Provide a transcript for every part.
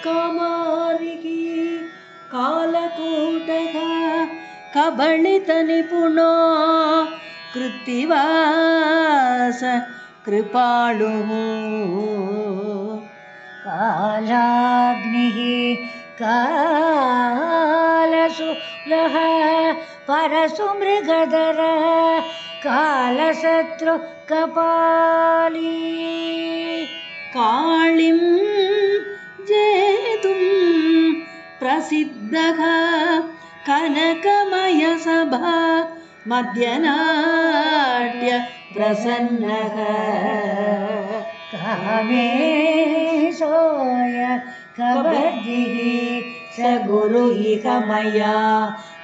कामारिः कालकूटः कबलितनिपुणो कृत्तिवास कृपालुः कालाग्निः कालशूलः परशु मृगधरः कालशत्रु कपाली कालिं जेतुं प्रसिद्धः कनकमयसभा मध्यनाट्य प्रसन्नः कामेशोय कबर्दिः स गुरु इह मया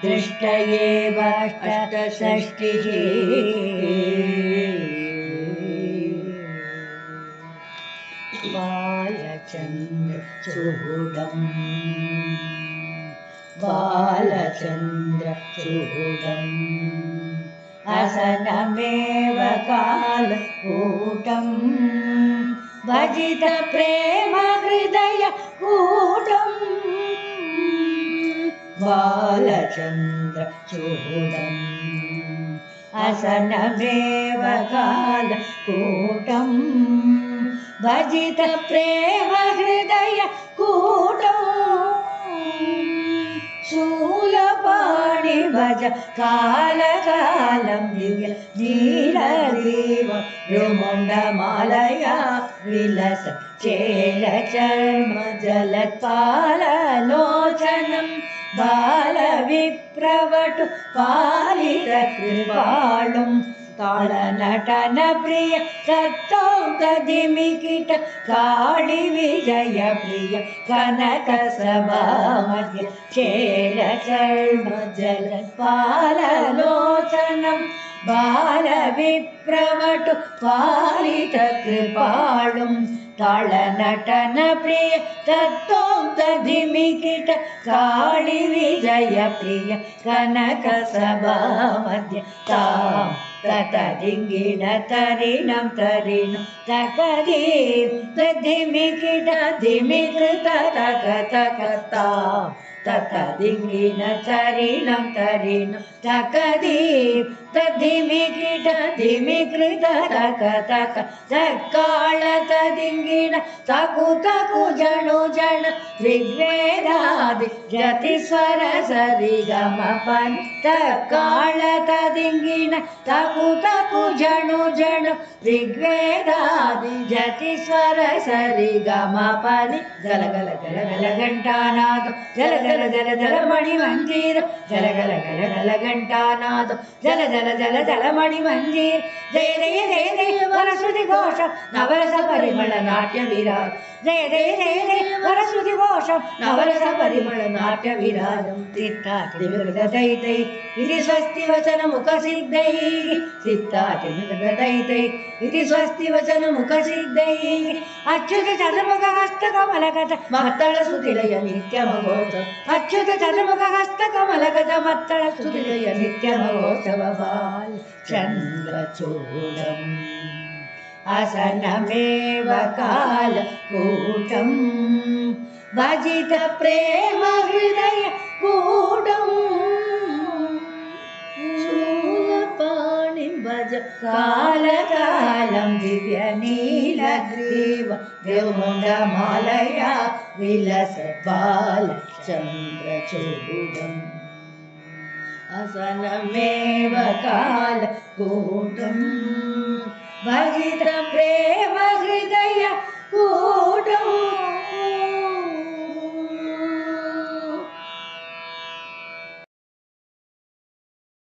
दृष्ट एव अष्टषष्टिः बालचन्द्रचूडम् असनमेव कालकूटम् भजित प्रेम हृदय कूटम् बालचन्द्रचूडम् असनमेव कालकूटम् भजित प्रेम हृदय कूटम् शूलपाणि भज कालकालं दिव्य नीलग्रीव रुमुण्डमालया विलस चेलचर्म जलत्पाललोचनं बालविप्रवटु पालितकृपालुं ताळनटन प्रिय सत्तोंकधिमिकिट काळि विजय प्रिय कनकसभा मध्य चेलचर्म जलत्पाललोचनं बालविप्रवटु पालितकृपालुं ताळनटन प्रिय सत्तोंकधिमिकिट काळि विजय प्रिय कनकसभा मध्य तां ततदिङ्गिण तरिणं तरिणं तकदीं तद्धिमिकिट धिमिकृत तकतकता ततदिङ्गिण तरिणं तरिणं तकदीं तद्धिमिकिट धिमिकृत तकतक तक्काळ तदिङ्गिण तकु तकु जणु जण ऋग्वेदादि जतिस्वर सरिगमपन् तक्काळ तदिङ्गिण तकु तकु जणु जणु ऋग्वेदादि जतिस्वर सरिगमपनि गल गल गल गल घण्टानाद जल जल जल जल मणिमञ्जीर जल गल गल गल घण्टानाद जल जल जल जल मणिमञ्जीर जय जय जय जय वरश्रुति घोष नवरस परिमळ नाट्य विराज जय जय जय जय वरश्रुति घोष नवरस परिमळ नाट्य विराजं सिद्धातिमृगदैतै इति स्वस्ति वचन मुखसिद्धैः सिद्धातिमृगदैतै इति स्वस्ति वचन मुखसिद्धैः अच्युत चतुर्मुख हस्तकमलगत मत्तळ स्तुतिलय नित्यमघोत्सव अच्युत चतुर्मुख हस्तकमलगत मत्तळ स्तुतिलय नित्यमघोत्सव बालचन्द्रचूडम् असनमेव कालकूटम् भजित प्रेम हृदय कूटम् शूलपाणिं भज कालकालं दिव्य नीलग्रीव रुमुण्डमालया विलस बालचन्द्रचूडम् असनमेव कालकूटम् भजित प्रेम